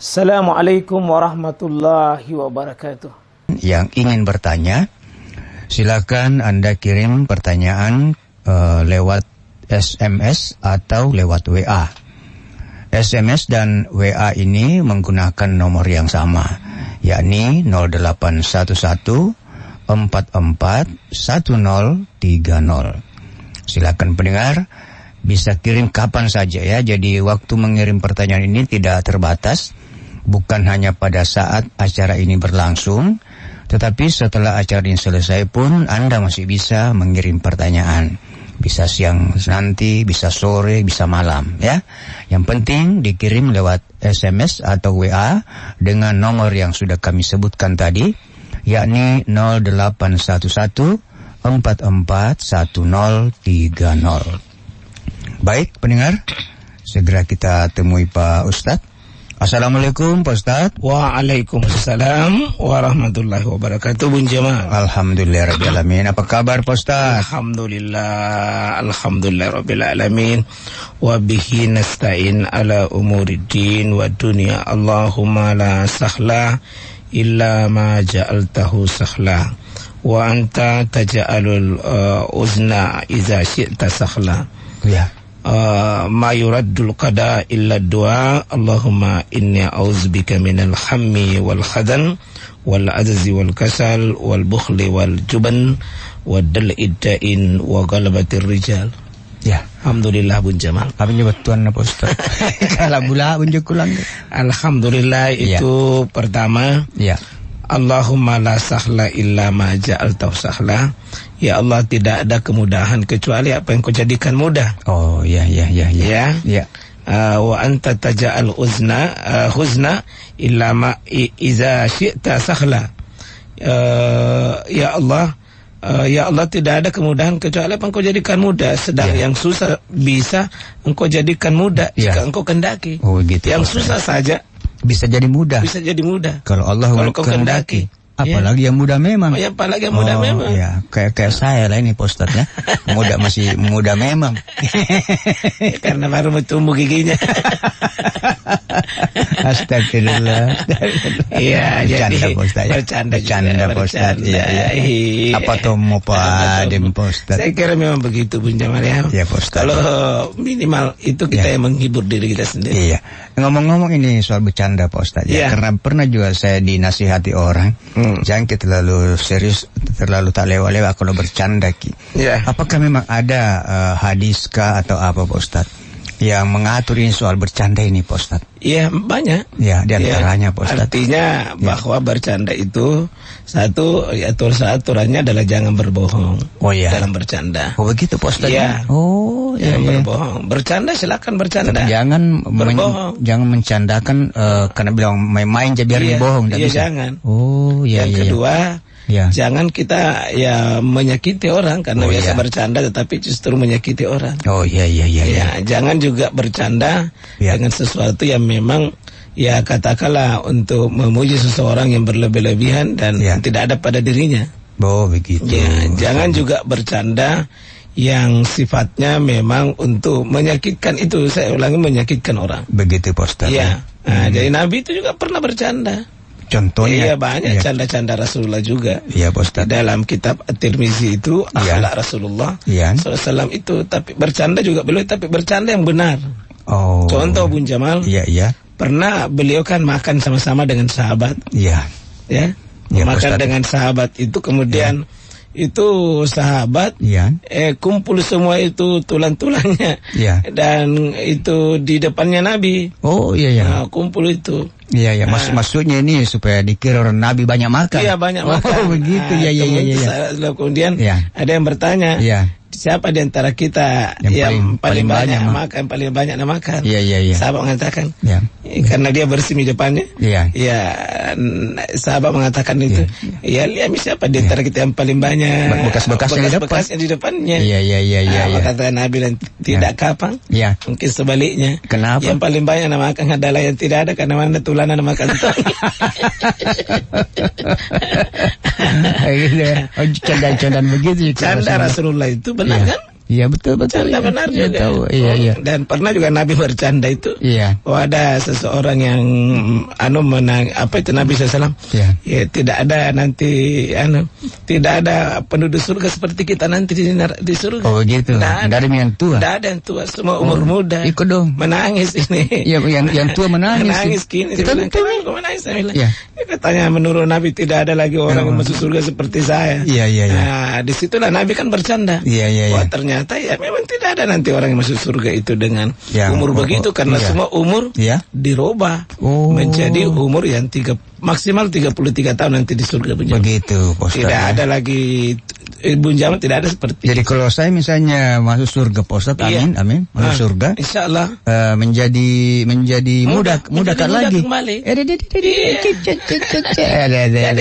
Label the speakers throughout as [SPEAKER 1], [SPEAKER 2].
[SPEAKER 1] Assalamualaikum warahmatullahi wabarakatuh.
[SPEAKER 2] Yang ingin bertanya, silakan Anda kirim pertanyaan lewat SMS atau lewat WA. SMS dan WA ini menggunakan nomor yang sama, yakni 0811 44 1030. Silakan pendengar bisa kirim kapan saja ya. Jadi waktu mengirim pertanyaan ini tidak terbatas. Bukan hanya pada saat acara ini berlangsung, tetapi setelah acara ini selesai pun Anda masih bisa mengirim pertanyaan. Bisa siang nanti, bisa sore, bisa malam ya. Yang penting dikirim lewat SMS atau WA dengan nomor yang sudah kami sebutkan tadi, yakni 0811 44 1030. Baik pendengar, segera kita temui Pak Ustadz. Assalamualaikum Pak Ustadz.
[SPEAKER 1] Waalaikumsalam warahmatullahi wabarakatuh, Bun Jamal.
[SPEAKER 2] Alhamdulillahirrabbilalamin. Apa kabar Pak Ustadz?
[SPEAKER 1] Alhamdulillahirrabbilalamin. Wabihi nasta'in ala umuriddin wa dunia. Allahumma la sahla illa ma ja'altahu sahla. Wa anta taja'alul uzna iza syi'ta sahla.
[SPEAKER 2] Ya.
[SPEAKER 1] Ma yuraddul qada illa du'a. Allahumma inni a'udzubika minal hammi wal khadan wal ajzi wal kasal wal bukhli wal juban wad dal'idda'in wa ghalabatir rijal.
[SPEAKER 2] Ya,
[SPEAKER 1] alhamdulillah Bun Jamal.
[SPEAKER 2] apa nyebutuan Pak Ustaz? Kalau bula bunjukulang.
[SPEAKER 1] Alhamdulillah itu pertama.
[SPEAKER 2] Ya.
[SPEAKER 1] Allahumma la sahla illa ma ja'altahu sahla. Ya Allah, tidak ada kemudahan kecuali apa yang kau jadikan mudah.
[SPEAKER 2] Oh, ya.
[SPEAKER 1] Wa anta taja'al huzna illa ma iza syi'ta sahla. Ya Allah, tidak ada kemudahan kecuali apa yang kau jadikan mudah. Sedang yang susah bisa engkau jadikan mudah jika engkau kehendaki.
[SPEAKER 2] Oh, gitu.
[SPEAKER 1] Yang susah saja
[SPEAKER 2] bisa jadi mudah. Kalau Allah kehendaki. Apalagi yang muda memang.
[SPEAKER 1] Apalagi yang muda memang.
[SPEAKER 2] Ya, kayak saya lah ini Pak Ustadz ya. Masih muda memang.
[SPEAKER 1] Karena baru bertumbuh giginya.
[SPEAKER 2] Astagfirullah.
[SPEAKER 1] Iya, jadi
[SPEAKER 2] bercanda Pak Ustadz. Iya. Apa tuh mau Pak Dem Pak Ustadz?
[SPEAKER 1] Saya kira memang begitu Bun Jamal ya.
[SPEAKER 2] Iya Pak Ustadz.
[SPEAKER 1] Kalau minimal itu kita yang menghibur diri kita sendiri.
[SPEAKER 2] Iya. Ngomong-ngomong ini soal bercanda Pak Ustadz ya. Karena pernah juga saya dinasihati orang. Jangan kita terlalu serius, terlalu tak lewat-lewat kalau bercanda Ki. Apakah memang ada hadis kah atau apa Pak Ustadz yang mengatur ini soal bercanda ini Pak Ustadz?
[SPEAKER 1] Iya, banyak.
[SPEAKER 2] Ya, di antaranya Pak Ustadz.
[SPEAKER 1] Artinya bahwa bercanda itu satu, aturannya adalah jangan berbohong.
[SPEAKER 2] Oh iya.
[SPEAKER 1] Dalam bercanda.
[SPEAKER 2] Oh begitu Pak Ustadz.
[SPEAKER 1] Iya.
[SPEAKER 2] Oh iya.
[SPEAKER 1] Berbohong. Bercanda silakan bercanda.
[SPEAKER 2] Tapi jangan jangan mencandakan karena bilang main-main jadi biar dibohong.
[SPEAKER 1] Iya, jangan.
[SPEAKER 2] Oh iya.
[SPEAKER 1] Yang kedua, jangan kita menyakiti orang karena biasa bercanda tetapi justru menyakiti orang.
[SPEAKER 2] Oh iya.
[SPEAKER 1] Jangan juga bercanda dengan sesuatu yang memang katakanlah untuk memuji seseorang yang berlebih-lebihan dan tidak ada pada dirinya.
[SPEAKER 2] Oh begitu.
[SPEAKER 1] Jangan juga bercanda yang sifatnya memang untuk menyakitkan, itu saya ulangi, menyakitkan orang.
[SPEAKER 2] Begitu Pak Ustadz.
[SPEAKER 1] Jadi Nabi itu juga pernah bercanda.
[SPEAKER 2] Contohnya?
[SPEAKER 1] Iya, banyak canda-canda Rasulullah juga.
[SPEAKER 2] Iya Pak Ustadz.
[SPEAKER 1] Dalam kitab At-Tirmizi itu akhlak Rasulullah SAW itu, tapi bercanda juga boleh, tapi bercanda yang benar.
[SPEAKER 2] Oh.
[SPEAKER 1] Contoh Bun Jamal.
[SPEAKER 2] Iya.
[SPEAKER 1] Pernah beliau kan makan sama-sama dengan sahabat.
[SPEAKER 2] Iya.
[SPEAKER 1] Makan dengan sahabat itu kemudian itu sahabat kumpul semua itu tulang-tulangnya dan itu di depannya Nabi.
[SPEAKER 2] Oh iya.
[SPEAKER 1] Nah, kumpul itu.
[SPEAKER 2] Iya. Maksudnya ini supaya dikira orang Nabi banyak makan.
[SPEAKER 1] Iya, banyak makan.
[SPEAKER 2] Oh begitu. Iya.
[SPEAKER 1] Kemudian ada yang bertanya. Siapa di antara kita yang paling banyak makan, paling banyak makan?
[SPEAKER 2] Iya.
[SPEAKER 1] Sahabat mengatakan, karena dia bersih di depannya. Sahabat mengatakan itu. Lihat siapa di antara kita yang paling banyak bekas-bekasnya di depannya.
[SPEAKER 2] Iya.
[SPEAKER 1] Kata Nabi, tidak kapan? Mungkin sebaliknya.
[SPEAKER 2] Kenapa?
[SPEAKER 1] Yang paling banyak makan adalah yang tidak ada, karena mana tulanan makan.
[SPEAKER 2] Canda-candaan begitu.
[SPEAKER 1] Canda Rasulullah itu benar kan?
[SPEAKER 2] Iya betul.
[SPEAKER 1] Bercanda benar
[SPEAKER 2] ya,
[SPEAKER 1] juga.
[SPEAKER 2] Tahu. Iya.
[SPEAKER 1] Dan pernah juga Nabi bercanda itu.
[SPEAKER 2] Iya.
[SPEAKER 1] Ada seseorang yang Nabi SAW.
[SPEAKER 2] Iya.
[SPEAKER 1] Ya, tidak ada nanti tidak ada penduduk surga seperti kita nanti di surga.
[SPEAKER 2] Oh gitu. Tidak ada yang tua.
[SPEAKER 1] Tidak ada yang tua, semua umur muda.
[SPEAKER 2] Ikut dong.
[SPEAKER 1] Menangis ini.
[SPEAKER 2] Iya, yang tua menangis.
[SPEAKER 1] Menangis gini.
[SPEAKER 2] Kita betul.
[SPEAKER 1] Menangis.
[SPEAKER 2] Ya.
[SPEAKER 1] Katanya menurut Nabi tidak ada lagi orang yang masuk surga seperti saya.
[SPEAKER 2] Iya.
[SPEAKER 1] Nah, disitulah Nabi kan bercanda.
[SPEAKER 2] Iya.
[SPEAKER 1] Wah, ternyata ya memang tidak ada nanti orang yang masuk surga itu dengan umur begitu karena semua umur dirubah menjadi umur yang maksimal 33 tahun nanti di surga.
[SPEAKER 2] Begitu, Pak Ustaz.
[SPEAKER 1] Tidak ada lagi Bun Jamal, tidak ada seperti.
[SPEAKER 2] Jadi kalau saya misalnya masuk surga, Pak Ustaz, amin, masuk surga,
[SPEAKER 1] insyaallah
[SPEAKER 2] menjadi muda kan lagi.
[SPEAKER 1] Kembali.
[SPEAKER 2] Jadi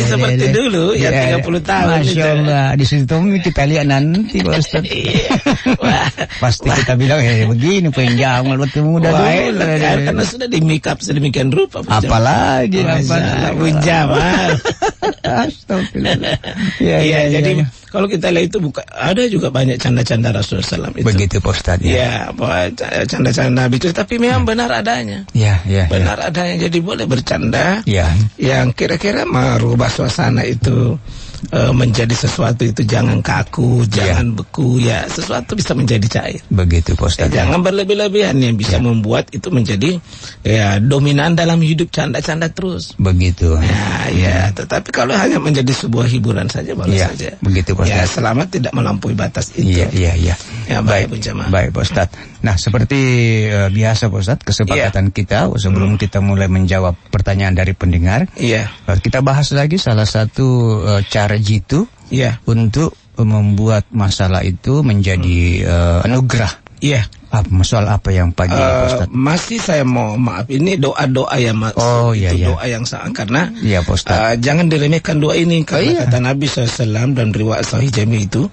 [SPEAKER 1] seperti dulu ya 30 tahun.
[SPEAKER 2] Masya Allah, di situ kita lihat nanti, Pak Ustaz. Pasti kita bilang begini pengen Jamal betul muda dulu.
[SPEAKER 1] Karena sudah di make up sedemikian rupa.
[SPEAKER 2] Apalagi
[SPEAKER 1] Bun Jamal.
[SPEAKER 2] Astagfirullah.
[SPEAKER 1] Iya, jadi kalau kita lihat itu ada juga banyak canda-canda Rasulullah SAW itu.
[SPEAKER 2] Begitu Pak Ustaz.
[SPEAKER 1] Ya, canda-canda Nabi itu, tapi memang benar adanya.
[SPEAKER 2] Iya.
[SPEAKER 1] Benar adanya, jadi boleh bercanda.
[SPEAKER 2] Iya.
[SPEAKER 1] Yang kira-kira merubah suasana itu menjadi sesuatu itu jangan kaku, jangan beku, ya sesuatu bisa menjadi cair.
[SPEAKER 2] Begitu Pak Ustaz.
[SPEAKER 1] Jangan berlebih-lebihan yang bisa membuat itu menjadi dominan dalam hidup, canda-canda terus.
[SPEAKER 2] Begitu.
[SPEAKER 1] Ya, tetapi kalau hanya menjadi sebuah hiburan saja boleh saja.
[SPEAKER 2] Begitu Pak Ustaz.
[SPEAKER 1] Ya, selama tidak melampaui batas itu.
[SPEAKER 2] Iya.
[SPEAKER 1] Ya, baik Bun Jamal.
[SPEAKER 2] Baik Pak Ustaz. Nah, seperti biasa Pak Ustaz, kesepakatan kita sebelum kita mulai menjawab pertanyaan dari pendengar.
[SPEAKER 1] Iya.
[SPEAKER 2] Kita bahas lagi salah satu cara jitu untuk membuat masalah itu menjadi anugerah.
[SPEAKER 1] Iya.
[SPEAKER 2] Soal apa yang pagi Pak Ustaz?
[SPEAKER 1] Masih saya mau maaf, ini doa-doa yang doa yang sangat, karena
[SPEAKER 2] Pak Ustaz.
[SPEAKER 1] jangan diremehkan doa ini karena kata Nabi SAW dan riwayat sahih jami itu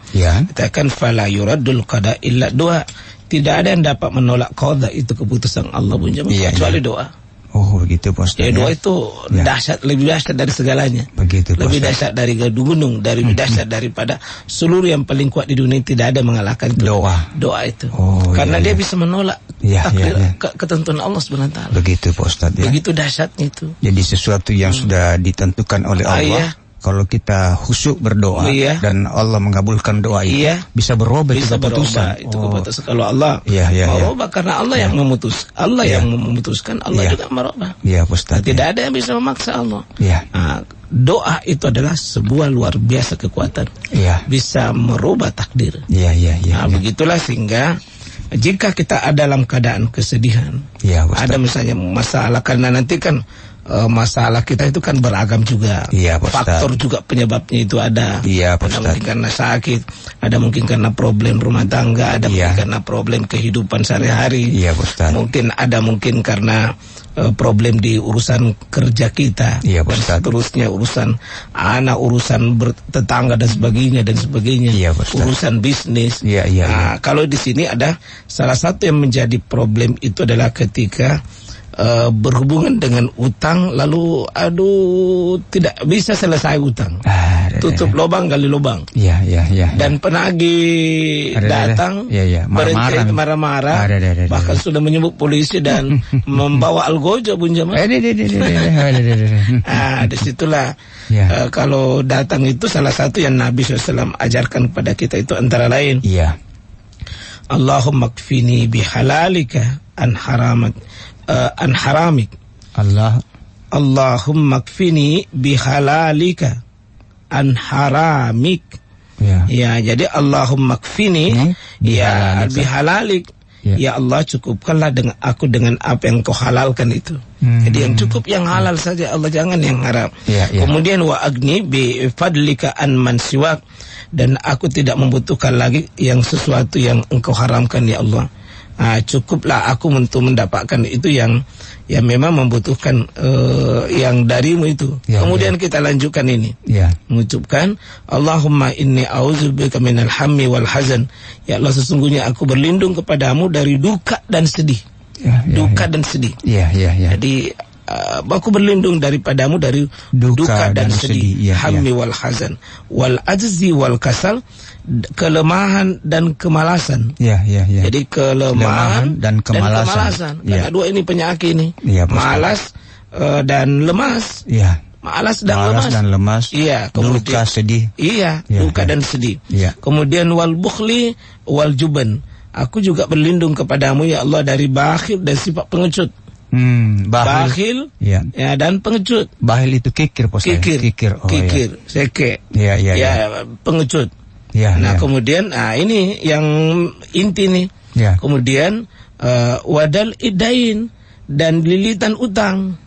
[SPEAKER 1] katakan fala yuraddul qada illa doa. Tidak ada yang dapat menolak qada, itu keputusan Allah Bun Jamal, kecuali doa.
[SPEAKER 2] Oh begitu Pak Ustaz.
[SPEAKER 1] Doa itu dahsyat, lebih dahsyat dari segalanya.
[SPEAKER 2] Begitu Pak Ustaz.
[SPEAKER 1] Lebih dahsyat dari gunung, lebih dahsyat daripada seluruh yang paling kuat di dunia, tidak ada mengalahkan itu. Doa itu. Karena dia bisa menolak takdir ketentuan Allah Subhanahu wa taala.
[SPEAKER 2] Begitu Pak Ustaz.
[SPEAKER 1] Begitu dahsyatnya itu.
[SPEAKER 2] Jadi sesuatu yang sudah ditentukan oleh Allah. Kalau kita khusyuk berdoa dan Allah mengabulkan doa itu, bisa berubah keputusan.
[SPEAKER 1] Itu keputusan. Kalau Allah merubah karena Allah yang memutus, yang memutuskan, Allah juga merubah.
[SPEAKER 2] Iya, Ustaz.
[SPEAKER 1] Tidak ada yang bisa memaksa Allah. Doa itu adalah sebuah luar biasa kekuatan. Bisa merubah takdir. Begitulah sehingga jika kita ada dalam keadaan kesedihan, ada misalnya masalah, karena nanti kan masalah kita itu kan beragam juga. Faktor juga penyebabnya itu ada. Ada mungkin karena sakit, ada mungkin karena problem rumah tangga, ada mungkin karena problem kehidupan sehari-hari. Mungkin karena problem di urusan kerja kita, dan seterusnya urusan anak, urusan tetangga dan sebagainya urusan bisnis. Kalau di sini ada salah satu yang menjadi problem itu adalah ketika berhubungan dengan utang, lalu tidak bisa selesai utang, tutup lubang gali lubang, dan penagih datang marah-marah, bahkan sudah menyebut polisi dan membawa algojo Bun Jamal. Disitulah kalau datang itu salah satu yang Nabi SAW ajarkan kepada kita itu antara lain Allahumma kfini bihalalika an haramik. Allahumma kfini bihalalika an haramik. Jadi Allahumma kfini bihalalik. Ya Allah, cukupkanlah dengan aku dengan apa yang kau halalkan itu. Jadi yang cukup yang halal saja Allah, jangan yang haram. Kemudian wa agni bi fadlika an man siwak, dan aku tidak membutuhkan lagi yang sesuatu yang engkau haramkan ya Allah. Cukuplah aku untuk mendapatkan itu yang memang membutuhkan yang darimu itu. Kemudian kita lanjutkan ini, mengucapkan Allahumma inni a'udzubika minal hammi wal hazan. Ya Allah, sesungguhnya aku berlindung kepadamu dari duka dan sedih. Duka dan sedih. Jadi aku berlindung daripadamu dari duka dan sedih, hammi wal hazan, wal ajzi wal kasal, kelemahan dan kemalasan. Jadi kelemahan dan kemalasan. Karena dua ini penyakit ini. Malas dan lemas. Malas dan lemas. Iya, kemudian duka sedih. Iya, duka dan sedih. Kemudian wal bukhli wal juban. Aku juga berlindung kepadamu ya Allah dari bakhil dan sifat pengecut. Bakhil ya dan pengecut. Bakhil itu kikir, seke. Pengecut. Kemudian ini yang inti nih. Kemudian wadal idain dan lilitan utang.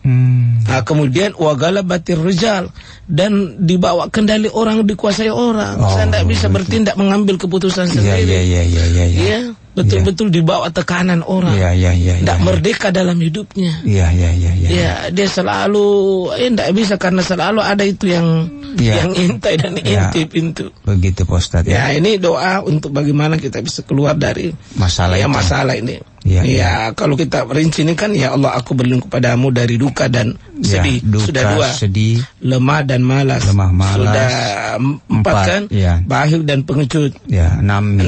[SPEAKER 1] Kemudian wagalabatir rijal dan dibawa kendali orang, dikuasai orang. Saya tidak bisa bertindak mengambil keputusan sendiri. Betul-betul dibawa tekanan orang. Tidak merdeka dalam hidupnya. Dia selalu tidak bisa karena selalu ada itu yang intai dan intip itu. Begitu Pak Ustadz. Ini doa untuk bagaimana kita bisa keluar dari masalah ini. Kalau kita rinci ini kan ya Allah, aku berlindung kepadamu dari duka dan sedih. Sudah dua. Sedih, lemah dan malas. Sudah empat kan? Bakhil dan pengecut. Enam.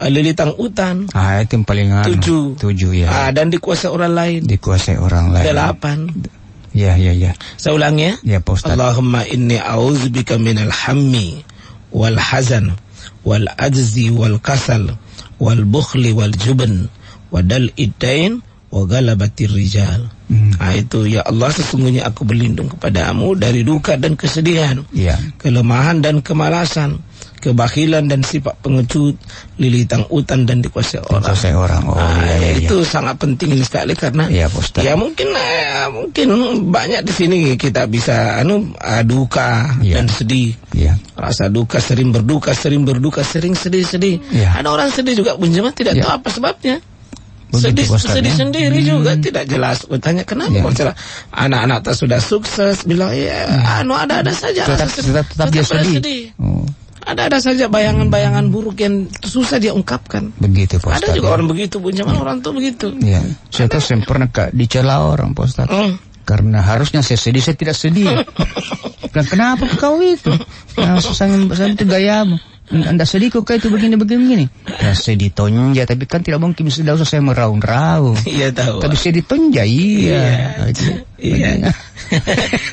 [SPEAKER 1] Lilitang utan. Itu yang paling tujuh. Dan dikuasai orang lain. 8. Saya ulangi ya. Allahumma inni a'udzubika minal hammi wal hazan wal ajzi wal kasal wal bukhli wal juban wadal idain wa galabatir rijal. Itu ya Allah, sesungguhnya aku berlindung kepadamu dari duka dan kesedihan, kelemahan dan kemalasan, kebakhilan dan sifat pengecut, lilitang utan dan dikuasai orang. Itu sangat penting sekali karena mungkin banyak di sini kita bisa duka dan sedih. Rasa duka, sering berduka, sering sedih. Ada orang sedih juga Bunjama tidak tahu apa sebabnya. Sedih sendiri juga tidak jelas. Bertanya kenapa? Anak-anak tak sudah sukses, bilang ada saja. Tetap dia sedih. Ada saja bayangan-bayangan buruk yang susah dia ungkapkan. Begitu Pak Ustadz. Ada juga orang begitu, Bunjaman, orang tuh begitu. Saya tahu saya pernah dicela orang Pak Ustadz. Karena harusnya saya sedih, saya tidak sedih. Kenapa kau itu? Saya itu gayamu. Anda sedih kok kayak itu begini. Ya saya ditonja, tapi kan tidak mungkin sudah usah saya meraung-raung. Iya tahu. Tapi saya ditonja, iya.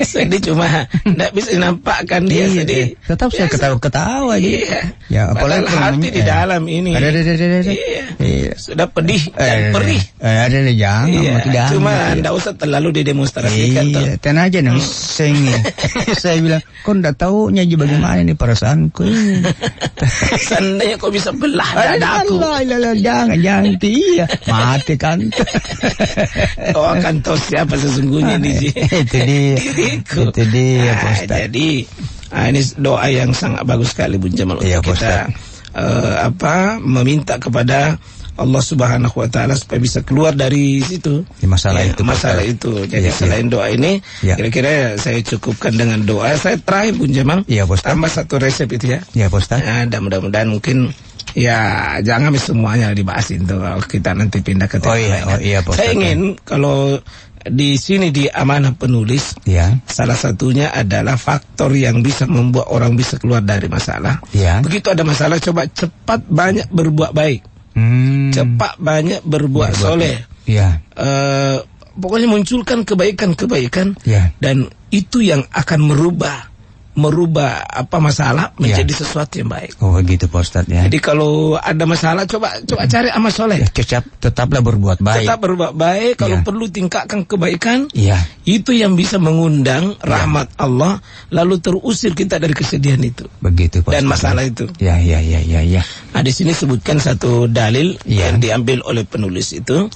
[SPEAKER 1] Sedih cuma tidak bisa nampakkan dia sedih. Tetap saya ketawa-ketawa aja. Ya apalagi hati di dalam ini. Ada. Sudah pedih dan perih. Ada jangan. Cuma tidak usah terlalu didemonstrasikan. Tenang aja nih. Saya bilang, kau tidak tahu nyaji bagaimana ini perasaanku. Seandainya kau bisa belah dadaku. Jangan iya. Mati kan. Kau akan tahu siapa sesungguhnya di sini. Itu dia Pak Ustadz. Jadi ini doa yang sangat bagus sekali Bun Jamal untuk kita meminta kepada Allah Subhanahu wa Ta'ala supaya bisa keluar dari situ masalah itu. Jadi selain doa ini kira-kira saya cukupkan dengan doa. Saya terakhir Bun Jamal tambah satu resep itu ya Pak Ustadz. Dan mudah-mudahan mungkin jangan semuanya dibahasin tuh, kalau kita nanti pindah ke tema lain. Saya ingin kalau di sini di amanah penulis, salah satunya adalah faktor yang bisa membuat orang bisa keluar dari masalah. Begitu ada masalah, coba cepat banyak berbuat baik, cepat banyak berbuat soleh. Pokoknya munculkan kebaikan-kebaikan, dan itu yang akan merubah masalah menjadi sesuatu yang baik. Gitu Pak Ustadz ya. Jadi kalau ada masalah coba cari amal soleh. Tetaplah berbuat baik. Tetap berbuat baik. Kalau perlu tingkatkan kebaikan. Itu yang bisa mengundang rahmat Allah, lalu terusir kita dari kesedihan itu. Begitu Pak Ustadz. Dan masalah itu. Nah di sini sebutkan satu dalil yang diambil oleh penulis itu.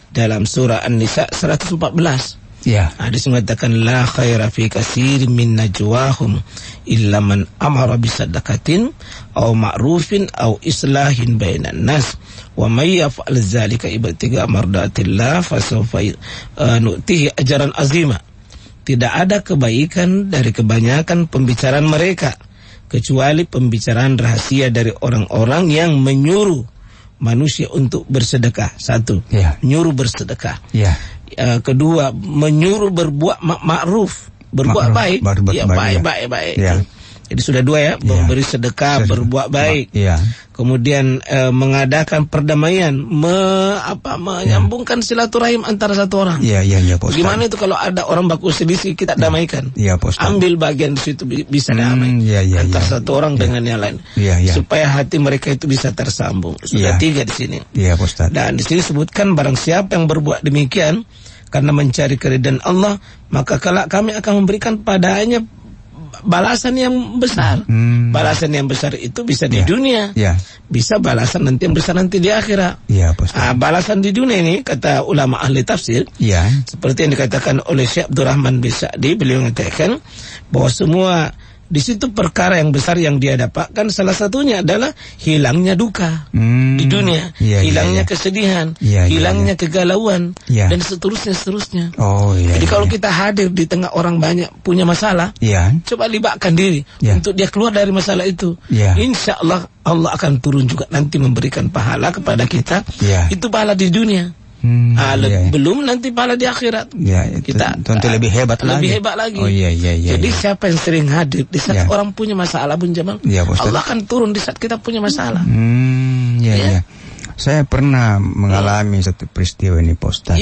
[SPEAKER 1] Dalam surah An-Nisa 114. Hadis mengatakan la khaira fi katsirin min najwahum illa man amara bisadaqatin aw ma'rufin aw islahin bainan nas wa may yaf'al dzalika ibtiga mardatillah fasawfa nu'tihi ajran azima. Tidak ada kebaikan dari kebanyakan pembicaraan mereka kecuali pembicaraan rahasia dari orang-orang yang menyuruh manusia untuk bersedekah. Nyuruh bersedekah. Kedua, menyuruh berbuat ma'ruf, berbuat baik. Baik.
[SPEAKER 2] Ya.
[SPEAKER 1] Jadi sudah 2 ya, memberi sedekah, berbuat baik.
[SPEAKER 2] Ya.
[SPEAKER 1] Kemudian mengadakan perdamaian, menyambungkan silaturahim antara satu orang.
[SPEAKER 2] Iya, Pak Ustaz.
[SPEAKER 1] Gimana itu kalau ada orang baku selisih, kita damaikan.
[SPEAKER 2] Iya, Pak Ustaz.
[SPEAKER 1] Ambil bagian di situ, bisa damai antara satu orang dengan yang lain. Supaya hati mereka itu bisa tersambung. Sudah 3 di sini.
[SPEAKER 2] Iya, Pak Ustaz.
[SPEAKER 1] Dan di sini sebutkan barang siapa yang berbuat demikian karena mencari keridhaan Allah, maka kelak kami akan memberikan padanya balasan yang besar. Balasan yang besar itu bisa di dunia, bisa balasan nanti yang besar nanti di akhirat. Balasan di dunia ini, kata ulama ahli tafsir, seperti yang dikatakan oleh Syekh Abdurrahman bin Sa'di, beliau mengatakan bahwa semua di situ perkara yang besar yang dia dapatkan, salah satunya adalah hilangnya duka di dunia, hilangnya kesedihan, hilangnya kegalauan, dan seterusnya. Jadi kalau kita hadir di tengah orang banyak punya masalah, coba libatkan diri untuk dia keluar dari masalah itu. Insya Allah Allah akan turun juga nanti memberikan pahala kepada kita. Itu pahala di dunia. Belum nanti pahala di akhirat. Kita
[SPEAKER 2] tentu lebih hebat lagi.
[SPEAKER 1] Jadi siapa yang sering hadir di saat orang punya masalah, Bun Jamal, Allah akan turun di saat kita punya masalah.
[SPEAKER 2] Saya pernah mengalami satu peristiwa ini, Pak Ustaz.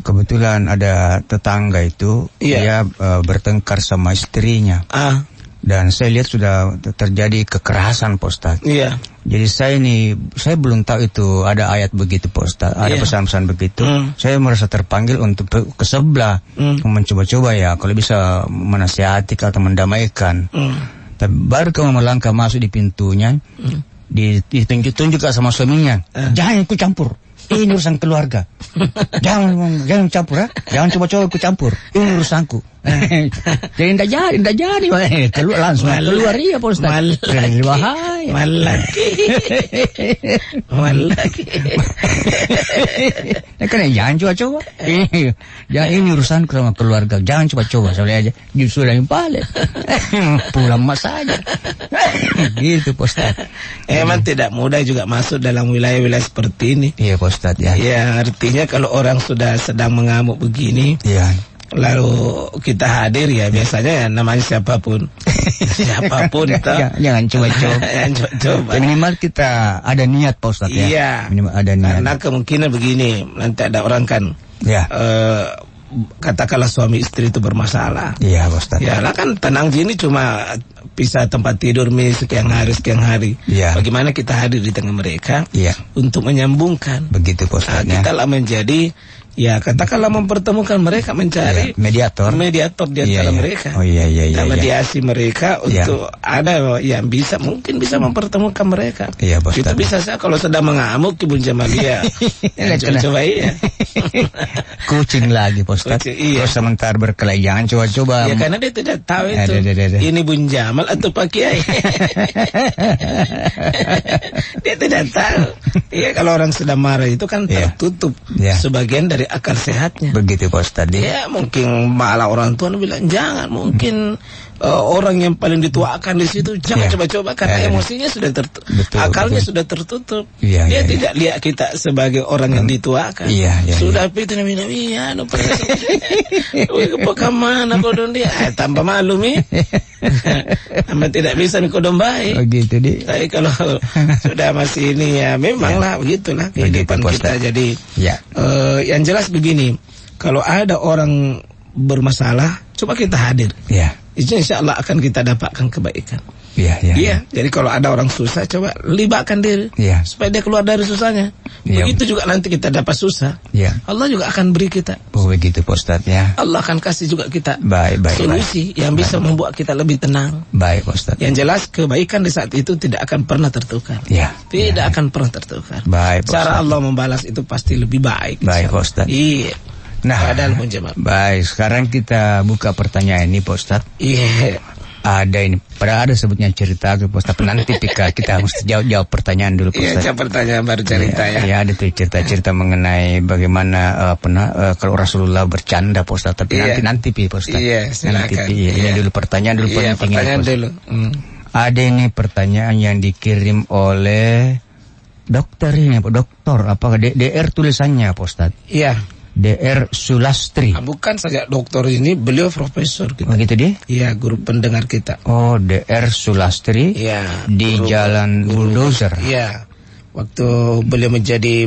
[SPEAKER 2] Kebetulan ada tetangga itu dia bertengkar sama istrinya. Dan saya lihat sudah terjadi kekerasan, Pak Ustaz. Jadi saya belum tahu itu ada ayat begitu, Pak Ustaz. Ada pesan-pesan begitu. Saya merasa terpanggil untuk ke sebelah, mencoba-coba ya, kalau bisa menasihati atau mendamaikan. Tapi baru kamu melangkah masuk di pintunya, ditunjuk sama suaminya, jangan ikut campur. Ini urusan keluarga. Jangan campur, jangan coba-coba ikut campur. Ini urusanku. Jadi tidak jadi. Langsung keluar, iya, Pak Ustaz. Bahaya.
[SPEAKER 1] Malaki.
[SPEAKER 2] Karena jangan coba-coba. Ini urusan sama keluarga. Jangan coba-coba. Soalnya aja justru yang paling pulang mas saja. Gitu, Pak Ustaz.
[SPEAKER 1] Emang tidak mudah juga masuk dalam wilayah-wilayah seperti ini.
[SPEAKER 2] Iya, Pak Ustaz.
[SPEAKER 1] Ya, artinya kalau orang sudah sedang mengamuk begini, lalu kita hadir, ya biasanya namanya siapapun
[SPEAKER 2] jangan coba-coba. Minimal kita ada niat, Pak Ustaz. Minimal ada niat.
[SPEAKER 1] Karena kemungkinan begini, nanti ada orang kan katakanlah suami istri itu bermasalah. Pak Ustaz. Lah kan tenang gini cuma pisah tempat tidur sekian hari. Bagaimana kita hadir di tengah mereka untuk menyambungkan.
[SPEAKER 2] Begitu, Pak Ustaz.
[SPEAKER 1] Kita lah menjadi, katakanlah mempertemukan mereka, mencari mediator di antara mereka. Mediasi mereka untuk ada yang mungkin bisa mempertemukan mereka. Itu bisa saya kalau sedang mengamuk, Bun Jamal, coba
[SPEAKER 2] kucing lagi, Pak Ustaz. Terus sementara berkelahi, jangan coba-coba.
[SPEAKER 1] Karena dia tidak tahu itu ini Bun Jamal atau Pak Kiai. Dia tidak tahu. Kalau orang sedang marah itu kan tertutup sebagian dari akal sehatnya.
[SPEAKER 2] Begitu, Pak Ustaz.
[SPEAKER 1] Mungkin malah orang tua bilang jangan, mungkin orang yang paling dituakan di situ jangan coba-coba karena emosinya sudah tertutup, akalnya sudah tertutup. Dia tidak lihat kita sebagai orang yang dituakan. Sudah itu nabi kemana kodon dia, tambah malu tambah tidak bisa kodon baik.
[SPEAKER 2] Begitu deh.
[SPEAKER 1] Tapi kalau sudah masih ini memanglah begitulah kehidupan kita. Jadi yang jelas begini, kalau ada orang bermasalah, coba kita hadir. Insya Allah akan kita dapatkan kebaikan. Jadi kalau ada orang susah, coba libatkan diri supaya dia keluar dari susahnya. Begitu juga nanti kita dapat susah, Allah juga akan beri kita.
[SPEAKER 2] Begitu, Pak Ustaz.
[SPEAKER 1] Allah akan kasih juga kita solusi yang bisa membuat kita lebih tenang.
[SPEAKER 2] Baik, Pak Ustaz.
[SPEAKER 1] Yang jelas kebaikan di saat itu tidak akan pernah tertukar. Tidak akan pernah tertukar.
[SPEAKER 2] Baik,
[SPEAKER 1] cara Allah membalas itu pasti lebih baik.
[SPEAKER 2] Baik, Pak Ustaz. Nah, baik, sekarang kita buka pertanyaan ini, Pak Ustaz. Ada ini, pada ada sebutnya cerita, Pak Ustaz. Nanti kita mesti jawab pertanyaan dulu, Pak Ustaz.
[SPEAKER 1] Jawab pertanyaan baru cerita
[SPEAKER 2] ada tuh cerita-cerita mengenai bagaimana kalau Rasulullah bercanda, Pak Ustaz. Tapi nanti Pak Ustaz.
[SPEAKER 1] Silakan.
[SPEAKER 2] Ini dulu pertanyaan dulu penting.
[SPEAKER 1] Pertanyaan dulu.
[SPEAKER 2] Ada ini pertanyaan yang dikirim oleh dokter ini, Pak. Dokter, apakah DR tulisannya, Pak Ustaz? DR Sulastri.
[SPEAKER 1] Bukan saja dokter ini, beliau profesor kita.
[SPEAKER 2] Oh gitu dia?
[SPEAKER 1] Iya, guru pendengar kita.
[SPEAKER 2] Oh, DR Sulastri.
[SPEAKER 1] Iya.
[SPEAKER 2] Di Jalan Bulldozer.
[SPEAKER 1] Iya. Waktu beliau menjadi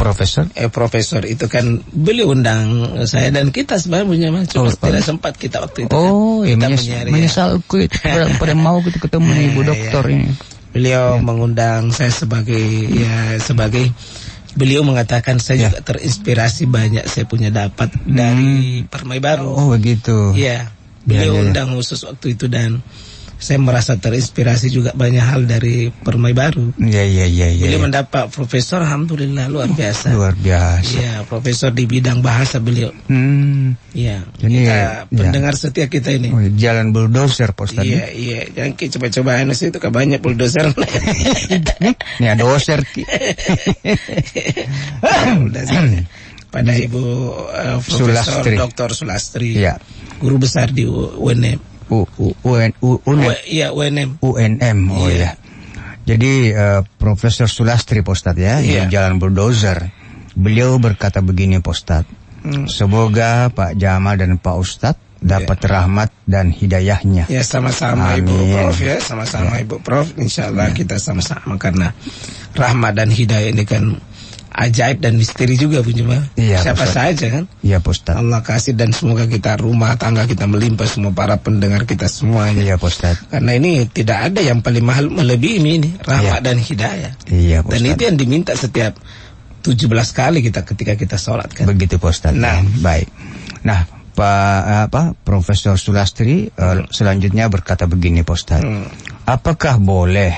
[SPEAKER 2] Profesor?
[SPEAKER 1] Profesor itu kan beliau undang saya dan kita sebenarnya cuma tidak sempat kita waktu itu.
[SPEAKER 2] Oh,
[SPEAKER 1] kan.
[SPEAKER 2] menyesalku itu pada mau kita ketemu ibu dokter ini.
[SPEAKER 1] Beliau mengundang saya sebagai beliau mengatakan saya juga terinspirasi banyak saya punya dapat dari Permai Baru.
[SPEAKER 2] Oh, begitu.
[SPEAKER 1] Iya. Beliau undang khusus waktu itu dan saya merasa terinspirasi juga banyak hal dari Permai Baru.
[SPEAKER 2] Iya.
[SPEAKER 1] Beliau mendapat profesor, alhamdulillah luar biasa.
[SPEAKER 2] Luar biasa.
[SPEAKER 1] Iya, profesor di bidang bahasa beliau. Iya. Kita pendengar setia kita ini.
[SPEAKER 2] Oh, Jalan Bulldozer Pak Ustaz.
[SPEAKER 1] Iya. Jangan coba-coba itu kan banyak bulldozer.
[SPEAKER 2] Ini ada doser.
[SPEAKER 1] Pada Ibu Profesor Dr. Sulastri.
[SPEAKER 2] Iya.
[SPEAKER 1] Guru besar di UNM. UNM.
[SPEAKER 2] Oh ya. Jadi Profesor Sulastri Pak Ustaz ya, di Jalan Bulldozer. Beliau berkata begini Pak Ustaz. Semoga Pak Jamal dan Pak Ustaz dapat rahmat dan hidayahnya.
[SPEAKER 1] Ya, sama-sama Ibu Prof ya, sama-sama Ibu Prof. Insyaallah kita sama-sama karena rahmat dan hidayah ini kan ajaib dan misteri juga Bu Juma. Siapa saja kan?
[SPEAKER 2] Iya Pak Ustaz.
[SPEAKER 1] Allah kasih dan semoga kita rumah tangga kita melimpah semua para pendengar kita semuanya.
[SPEAKER 2] Iya Pak Ustaz.
[SPEAKER 1] Karena ini tidak ada yang paling mahal melebihi ini rahmat dan hidayah.
[SPEAKER 2] Iya Pak Ustaz.
[SPEAKER 1] Dan itu yang diminta setiap 17 kali ketika kita sholat kan.
[SPEAKER 2] Begitu Pak Ustaz.
[SPEAKER 1] Nah,
[SPEAKER 2] baik. Nah, Profesor Sulastri selanjutnya berkata begini Pak Ustaz. Apakah boleh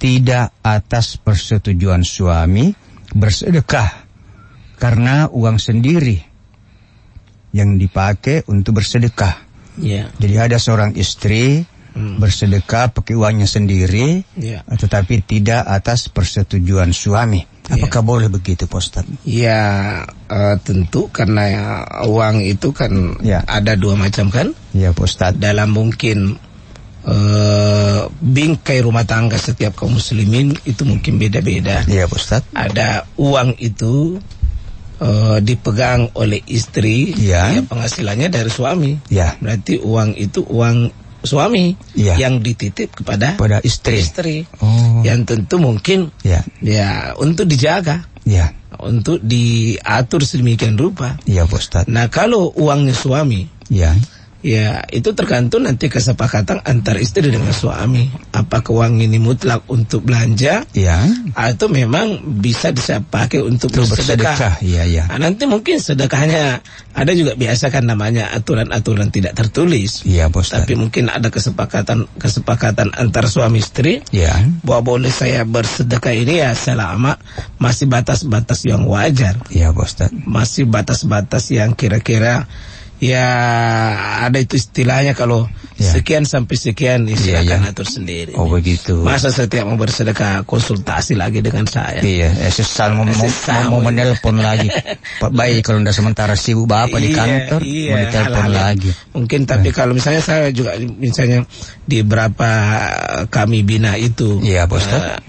[SPEAKER 2] tidak atas persetujuan suami bersedekah karena uang sendiri yang dipakai untuk bersedekah? Jadi ada seorang istri bersedekah pakai uangnya sendiri, tetapi tidak atas persetujuan suami. Apakah boleh begitu Pak Ustaz?
[SPEAKER 1] Ya, tentu karena uang itu kan ada dua macam kan?
[SPEAKER 2] Ya Pak Ustaz.
[SPEAKER 1] Dalam mungkin bingkai rumah tangga setiap kaum muslimin itu mungkin beda-beda.
[SPEAKER 2] Iya Pak Ustaz.
[SPEAKER 1] Ada uang itu dipegang oleh istri, penghasilannya dari suami. Berarti uang itu uang suami yang dititip kepada istri. Yang tentu mungkin untuk dijaga, untuk diatur sedemikian rupa.
[SPEAKER 2] Iya Pak Ustaz.
[SPEAKER 1] Nah, kalau uangnya suami, ya itu tergantung nanti kesepakatan antar istri dengan suami. Apakah uang ini mutlak untuk belanja, atau memang bisa dipakai untuk bersedekah. Nah, nanti mungkin sedekahnya ada juga biasa kan namanya aturan-aturan tidak tertulis. Tapi mungkin ada kesepakatan antar suami istri. Bahwa boleh saya bersedekah ini ya selama masih batas-batas yang wajar. Masih batas-batas yang kira-kira ada itu istilahnya kalau sekian sampai sekian silakan atur sendiri.
[SPEAKER 2] Oh begitu.
[SPEAKER 1] Masa setiap mau bersedekah konsultasi lagi dengan saya.
[SPEAKER 2] Sesal mau menelpon lagi. Pak baik kalau udah sementara sibuk Bapak di kantor mau ditelepon lagi. Mungkin
[SPEAKER 1] tapi kalau misalnya saya juga misalnya di berapa kami bina itu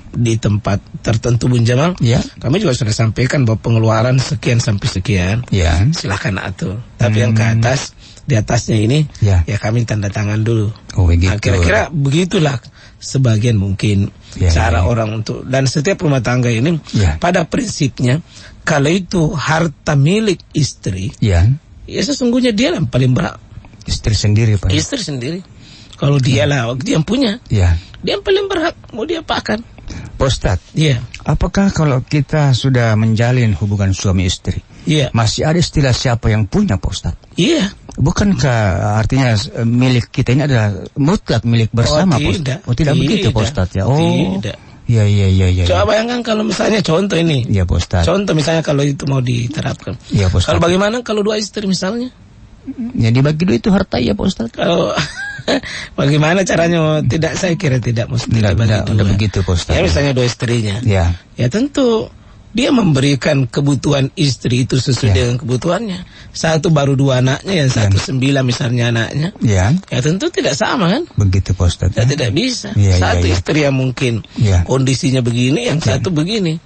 [SPEAKER 1] di tempat tertentu Bun Jamal, kami juga sudah sampaikan bahwa pengeluaran sekian sampai sekian, silakan atur. Tapi yang ke atas, di atasnya ini, kami tanda tangan dulu. Nah, kira-kira begitulah sebagian mungkin cara orang untuk, dan setiap rumah tangga ini pada prinsipnya kalau itu harta milik istri, ya sesungguhnya dia yang paling berhak.
[SPEAKER 2] Istri sendiri Pak.
[SPEAKER 1] Istri sendiri. Kalau dia lah dia yang punya, dia yang paling berhak mau dia apakan.
[SPEAKER 2] Pak Ustadz, apakah kalau kita sudah menjalin hubungan suami istri, masih ada istilah siapa yang punya Pak Ustadz? Bukankah artinya milik kita ini adalah mutlak milik bersama Pak Ustadz? Tidak begitu Pak Ustadz ya?
[SPEAKER 1] Tidak.
[SPEAKER 2] Iya.
[SPEAKER 1] Coba bayangkan kalau misalnya contoh ini.
[SPEAKER 2] Iya Pak Ustadz.
[SPEAKER 1] Contoh misalnya kalau itu mau diterapkan.
[SPEAKER 2] Iya Pak Ustadz.
[SPEAKER 1] Kalau bagaimana kalau dua istri misalnya?
[SPEAKER 2] Ya dibagi dua itu harta ya Pak Ustadz.
[SPEAKER 1] Kalau bagaimana caranya? Saya kira tidak mesti dibagi dua.
[SPEAKER 2] Begitu Pak Ustadz.
[SPEAKER 1] Ya misalnya dua istrinya. Ya tentu dia memberikan kebutuhan istri itu sesuai dengan kebutuhannya. Satu baru 2 anaknya, yang satu 9 misalnya anaknya. Ya tentu tidak sama kan?
[SPEAKER 2] Begitu Pak Ustadz.
[SPEAKER 1] Ya, tidak bisa. Satu istri yang mungkin kondisinya begini, yang satu begini.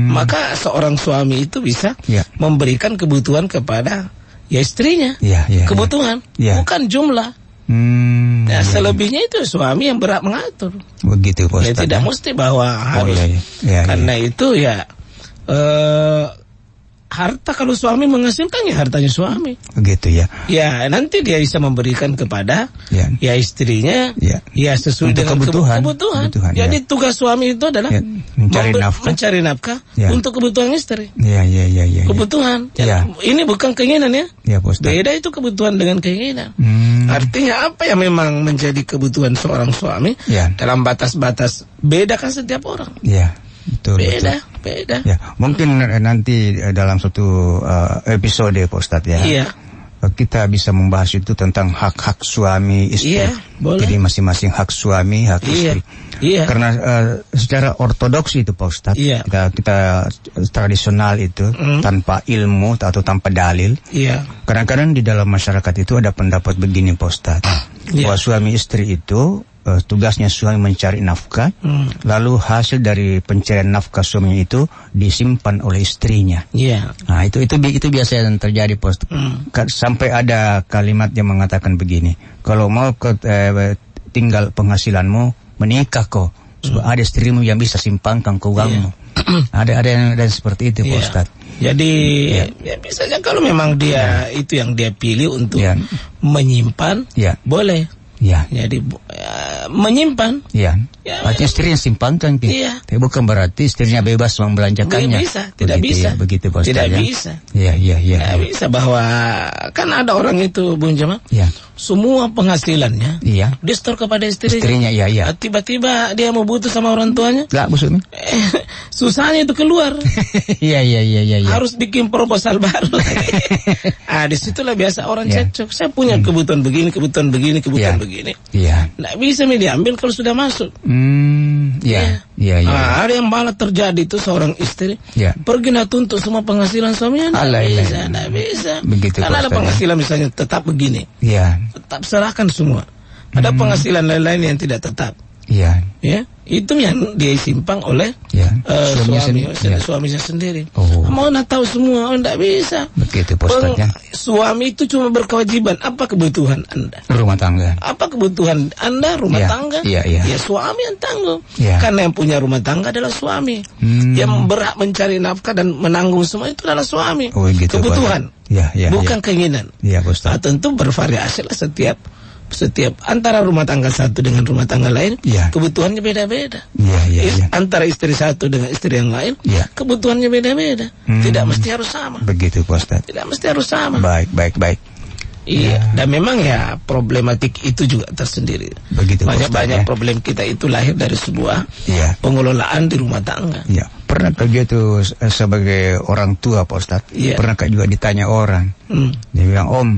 [SPEAKER 1] Maka seorang suami itu bisa memberikan kebutuhan kepada istrinya. Kebutuhan, bukan jumlah. Nah, selebihnya itu suami yang berhak mengatur.
[SPEAKER 2] Begitu Pak Ustadz.
[SPEAKER 1] Tidak mesti bahwa harus. Karena itu harta kalau suami menghasilkan hartanya suami.
[SPEAKER 2] Begitu ya.
[SPEAKER 1] Ya, nanti dia bisa memberikan kepada istrinya sesuai
[SPEAKER 2] untuk
[SPEAKER 1] dengan kebutuhan. Jadi tugas suami itu adalah mencari nafkah untuk kebutuhan istri. Kebutuhan. Ini bukan keinginan ya. Beda itu kebutuhan dengan keinginan. Artinya apa yang memang menjadi kebutuhan seorang suami dalam batas-batas beda kan setiap orang.
[SPEAKER 2] Betul,
[SPEAKER 1] beda.
[SPEAKER 2] Ya, mungkin nanti dalam suatu episode Pak Ustadz kita bisa membahas itu tentang hak-hak suami istri.
[SPEAKER 1] Boleh.
[SPEAKER 2] Jadi masing-masing hak suami, hak istri. Karena secara ortodoks itu Pak Ustadz, kita tradisional itu tanpa ilmu atau tanpa dalil. Kadang-kadang di dalam masyarakat itu ada pendapat begini Pak Ustadz, bahwa suami istri itu tugasnya suami mencari nafkah, lalu hasil dari pencarian nafkah suaminya itu disimpan oleh istrinya. Nah, itu biasa yang terjadi Pak. Sampai ada kalimat yang mengatakan begini, kalau mau tinggal penghasilanmu, menikah kok, ada istrimu yang bisa simpankan keuanganmu. Ada yang seperti itu Pak Ustadz.
[SPEAKER 1] Jadi biasanya kalau memang dia itu yang dia pilih untuk menyimpan, boleh. Jadi menyimpan. Artinya istrinya simpankan gitu. Tapi bukan berarti istrinya bebas membelanjakannya.
[SPEAKER 2] Tidak bisa.
[SPEAKER 1] Begitu Pak Ustadz. Tidak bisa. Tidak bisa bahwa kan ada orang itu Bung Jamal. Semua penghasilannya dia store kepada istrinya. Tiba-tiba dia mau butuh sama orang tuanya.
[SPEAKER 2] Enggak maksudnya.
[SPEAKER 1] Susahnya itu keluar. Harus bikin proposal baru. Disitulah biasa orang cekcok. Saya punya kebutuhan begini. Nggak bisa diambil kalau sudah masuk. Ada yang malah terjadi itu seorang istri pergi tuntut semua penghasilan suaminya. Nggak bisa.
[SPEAKER 2] Begitu,
[SPEAKER 1] karena ada penghasilan misalnya tetap begini. Tetap serahkan semua. Ada penghasilan lain-lain yang tidak tetap. Itu yang dia simpang oleh suaminya sendiri. Mau tahu semua, tidak bisa.
[SPEAKER 2] Begitu Ustadz.
[SPEAKER 1] Suami itu cuma berkewajiban. Apa kebutuhan Anda?
[SPEAKER 2] Rumah tangga.
[SPEAKER 1] Apa kebutuhan Anda? Rumah tangga. Ya suami yang tanggung. Karena yang punya rumah tangga adalah suami. Yang berhak mencari nafkah dan menanggung semua itu adalah suami. Kebutuhan. Bukan keinginan. Tentu bervariasi lah setiap antara rumah tangga satu dengan rumah tangga lain, kebutuhannya beda-beda. Antara istri satu dengan istri yang lain, kebutuhannya beda-beda. Tidak mesti harus sama.
[SPEAKER 2] Begitu Pak Ustadz.
[SPEAKER 1] Tidak mesti harus sama.
[SPEAKER 2] Baik.
[SPEAKER 1] Dan memang problematik itu juga tersendiri. Banyak problem kita itu lahir dari sebuah pengelolaan di rumah tangga.
[SPEAKER 2] Pernahkah itu sebagai orang tua Pak Ustadz? Pernahkah juga ditanya orang? Dia bilang, Om,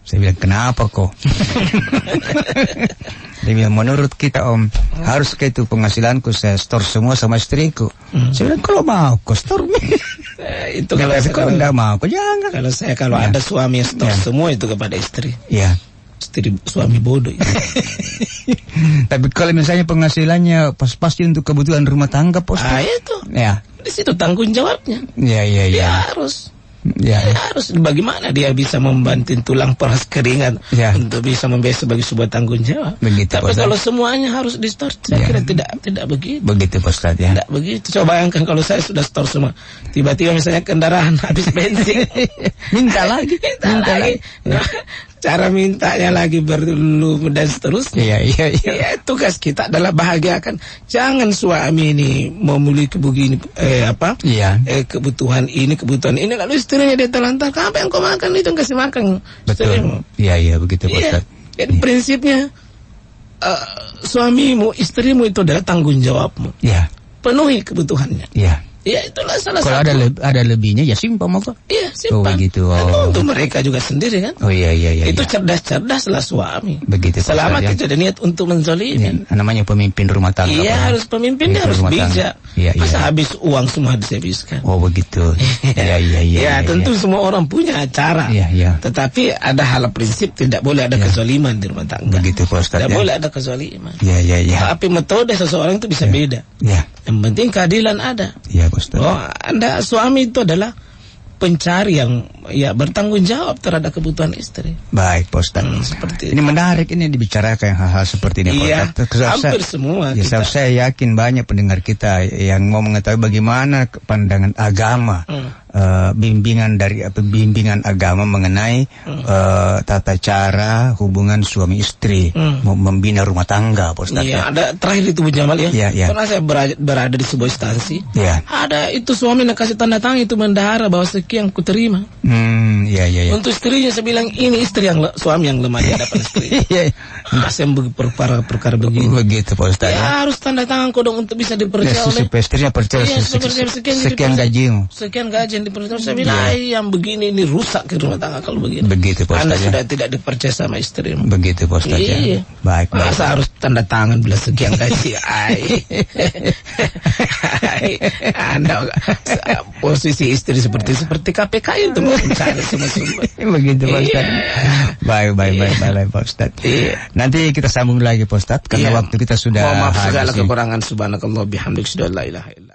[SPEAKER 2] saya bilang, kenapa kok? Dia bilang, menurut kita Om, harus itu penghasilanku saya store semua sama istriku. Saya bilang, kalau mau kok store.
[SPEAKER 1] Itu kalau
[SPEAKER 2] enggak mau kok jangan.
[SPEAKER 1] Kalau ada suami yang store semua itu kepada istri. Istri suami bodoh.
[SPEAKER 2] Tapi kalau misalnya penghasilannya pas-pasti untuk kebutuhan rumah tangga, Pos.
[SPEAKER 1] Itu. Di situ tanggung jawabnya.
[SPEAKER 2] Dia
[SPEAKER 1] harus. Harus bagaimana dia bisa membanting tulang peras keringat untuk bisa membayar sebagai sebuah tanggung jawab. Tapi kalau semuanya harus di store, saya kira tidak begitu.
[SPEAKER 2] Begitu Pak Ustadz
[SPEAKER 1] Tidak begitu. Coba bayangkan kalau saya sudah store semua, tiba-tiba misalnya kendaraan habis bensin,
[SPEAKER 2] minta lagi.
[SPEAKER 1] Cara mintanya lagi berlalu dan seterusnya. Tugas kita adalah bahagiakan. Jangan suami ini memiliki begini kebutuhan ini lalu istrinya dia telantar. Apa yang kau makan itu kasih makan.
[SPEAKER 2] Betul. Iya begitu Pak Ustadz.
[SPEAKER 1] Jadi prinsipnya suamimu, istrimu itu adalah tanggung jawabmu. Penuhi kebutuhannya. Ya itulah salah
[SPEAKER 2] Kalau
[SPEAKER 1] satu.
[SPEAKER 2] ada lebihnya ya simpan apa?
[SPEAKER 1] Iya,
[SPEAKER 2] Oh
[SPEAKER 1] simpan.
[SPEAKER 2] begitu.
[SPEAKER 1] Kan untuk mereka juga sendiri kan.
[SPEAKER 2] Oh iya.
[SPEAKER 1] Itu
[SPEAKER 2] iya.
[SPEAKER 1] cerdas-cerdaslah suami.
[SPEAKER 2] Begitu, Pak
[SPEAKER 1] Selama
[SPEAKER 2] Ustaz, ya.
[SPEAKER 1] kita ada niat untuk menzalimi.
[SPEAKER 2] Ya, namanya pemimpin rumah tangga.
[SPEAKER 1] Iya,
[SPEAKER 2] Pak.
[SPEAKER 1] harus pemimpinnya
[SPEAKER 2] Pemimpin
[SPEAKER 1] harus
[SPEAKER 2] rumah tangga.
[SPEAKER 1] bijak.
[SPEAKER 2] Iya.
[SPEAKER 1] Masa habis uang semua habiskan.
[SPEAKER 2] Oh begitu. Iya.
[SPEAKER 1] Ya, tentu semua orang punya cara.
[SPEAKER 2] Iya.
[SPEAKER 1] Tetapi ada hal prinsip tidak boleh ada kezaliman di rumah tangga.
[SPEAKER 2] Begitu Pak Ustaz.
[SPEAKER 1] Tidak
[SPEAKER 2] Ya.
[SPEAKER 1] boleh ada kezaliman.
[SPEAKER 2] Iya.
[SPEAKER 1] Tapi metode seseorang itu bisa beda.
[SPEAKER 2] Ya.
[SPEAKER 1] Yang penting keadilan ada.
[SPEAKER 2] Iya Pak Ustaz.
[SPEAKER 1] Oh, Anda suami itu adalah pencari yang bertanggung jawab terhadap kebutuhan istri.
[SPEAKER 2] Baik Pak Ustaz.
[SPEAKER 1] Seperti
[SPEAKER 2] Ini menarik ini dibicarakan hal-hal seperti ini Pak
[SPEAKER 1] Iya,
[SPEAKER 2] Ustaz.
[SPEAKER 1] hampir semua kita.
[SPEAKER 2] Saya yakin banyak pendengar kita yang mau mengetahui bagaimana pandangan agama, bimbingan agama mengenai tata cara hubungan suami istri, membina rumah tangga Pak Ustaz.
[SPEAKER 1] Iya, ada terakhir itu Bu Jamal ya.
[SPEAKER 2] Iya.
[SPEAKER 1] Pernah saya berada di sebuah instansi.
[SPEAKER 2] Iya.
[SPEAKER 1] Ada itu suami nak kasih tanda tangan itu bendahara bahwa sekian kuterima.
[SPEAKER 2] Iya.
[SPEAKER 1] Untuk istrinya saya bilang ini istri yang suami yang lemah di hadapan istri.
[SPEAKER 2] Iya.
[SPEAKER 1] Saya perkara begini.
[SPEAKER 2] Begitu Pak Ustaz.
[SPEAKER 1] Ya, harus tanda tangan kodong untuk bisa dipercaya oleh
[SPEAKER 2] istrinya percaya sekian gajimu.
[SPEAKER 1] Sekian gaji yang dipercaya. Saya bilang yang begini ini rusak ke rumah tangga kalau begini.
[SPEAKER 2] Begitu Pak
[SPEAKER 1] Anda
[SPEAKER 2] Ustaz.
[SPEAKER 1] sudah tidak dipercaya sama istri.
[SPEAKER 2] Begitu Pak Ustaz.
[SPEAKER 1] Iya.
[SPEAKER 2] Baik.
[SPEAKER 1] Masa harus tanda tangan bila sekian gaji. Anda posisi istri seperti KPK itu mencari semua sumber.
[SPEAKER 2] Begitu Pak Ustaz. Baik Pak Ustaz. Nanti kita sambung lagi Pak Ustaz karena waktu kita sudah
[SPEAKER 1] Mohon maaf segala
[SPEAKER 2] habis.
[SPEAKER 1] kekurangan. Subhanakallah bihamdik, la ilaha illa